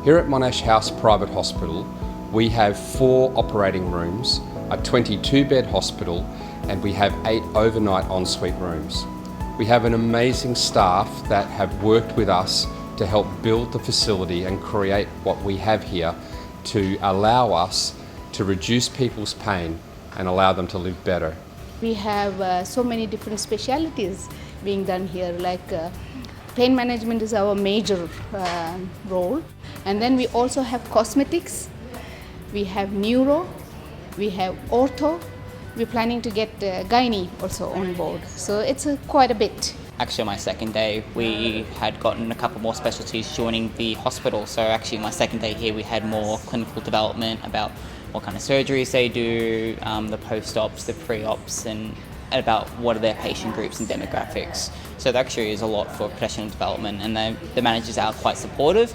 Here at Monash House Private Hospital, we have 4 operating rooms, a 22-bed hospital, and we have 8 overnight ensuite rooms. We have an amazing staff that have worked with us to help build the facility and create what we have here to allow us to reduce people's pain and allow them to live better. We have so many different specialities being done here, like pain management is our major role, and then we also have cosmetics, we have neuro, we have ortho. We're planning to get gynae also on board, so it's quite a bit. Actually, on my second day, we had gotten a couple more specialties joining the hospital. So actually, my second day here, we had more clinical development about what kind of surgeries they do, the post-ops, the pre-ops, and about what are their patient groups and demographics. So there actually is a lot for professional development, and the managers are quite supportive.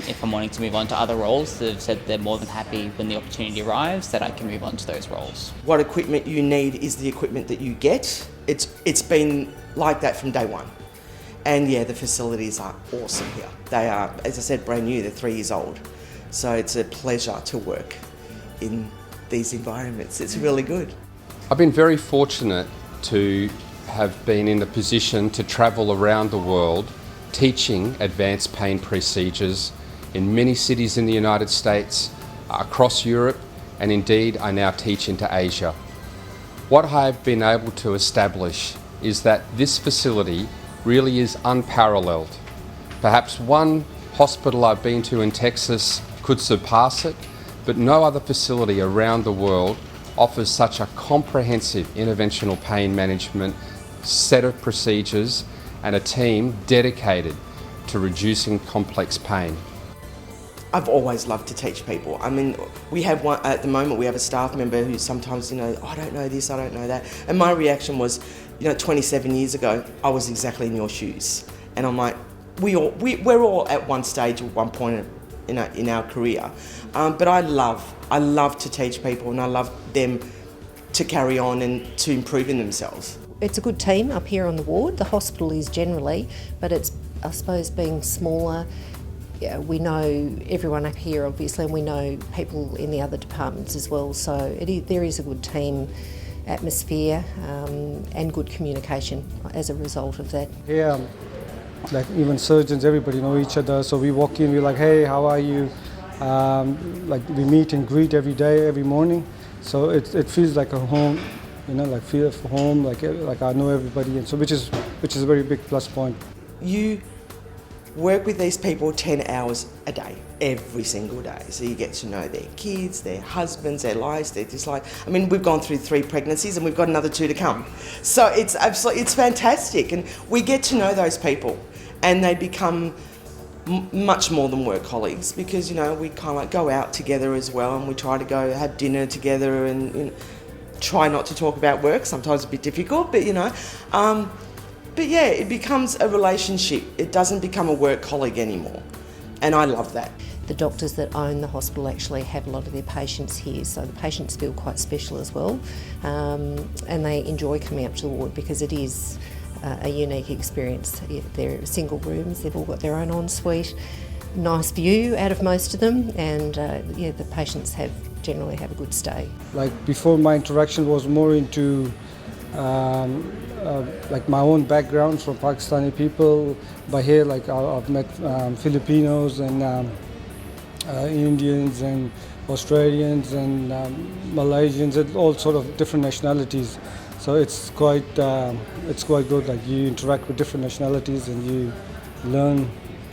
If I'm wanting to move on to other roles, they've said they're more than happy when the opportunity arrives that I can move on to those roles. What equipment you need is the equipment that you get. It's been like that from day one. And yeah, the facilities are awesome here. They are, as I said, brand new. They're 3 years old. So it's a pleasure to work in these environments. It's really good. I've been very fortunate to have been in the position to travel around the world teaching advanced pain procedures in many cities in the United States, across Europe, and indeed I now teach into Asia. What I've been able to establish is that this facility really is unparalleled. Perhaps one hospital I've been to in Texas could surpass it, but no other facility around the world offers such a comprehensive interventional pain management set of procedures and a team dedicated to reducing complex pain. I've always loved to teach people. I mean, we have one at the moment. We have a staff member who sometimes, oh, I don't know this, I don't know that. And my reaction was, 27 years ago, I was exactly in your shoes. And I'm like, we're all at one stage at one point in our career. But I love to teach people, and I love them to carry on and to improve in themselves. It's a good team up here on the ward. The hospital is generally, but it's, I suppose, being smaller. Yeah, we know everyone up here, obviously, and we know people in the other departments as well. So there is a good team atmosphere and good communication as a result of that. Yeah, like even surgeons, everybody know each other. So we walk in, we're like, hey, how are you? Like we meet and greet every day, every morning. So it feels like a home. Like feel for home, like I know everybody, and so which is a very big plus point. You work with these people 10 hours a day, every single day. So you get to know their kids, their husbands, their lives, their dislike. I mean, we've gone through 3 pregnancies and we've got another 2 to come. So it's fantastic, and we get to know those people, and they become much more than work colleagues, because we kind of like go out together as well, and we try to go have dinner together and try not to talk about work. Sometimes it's a bit difficult, but but yeah, it becomes a relationship. It doesn't become a work colleague anymore, and I love that. The doctors that own the hospital actually have a lot of their patients here, so the patients feel quite special as well, and they enjoy coming up to the ward because it is a unique experience. They're single rooms, they've all got their own ensuite, nice view out of most of them, and the patients generally have a good stay. Like before, my interaction was more into like my own background from Pakistani people. By here, like I've met Filipinos and Indians and Australians and Malaysians, and all sort of different nationalities. So it's quite good. Like you interact with different nationalities and you learn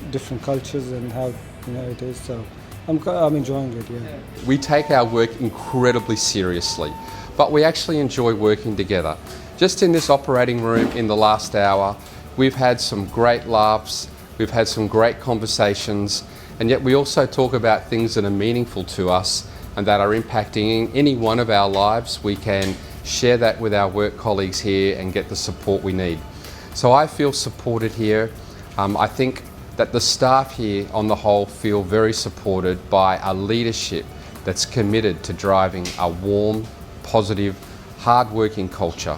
different cultures and how it is. So I'm enjoying it, yeah. We take our work incredibly seriously, but we actually enjoy working together. Just in this operating room in the last hour, we've had some great laughs, we've had some great conversations, and yet we also talk about things that are meaningful to us and that are impacting any one of our lives. We can share that with our work colleagues here and get the support we need. So I feel supported here. I think that the staff here on the whole feel very supported by a leadership that's committed to driving a warm, positive, hard-working culture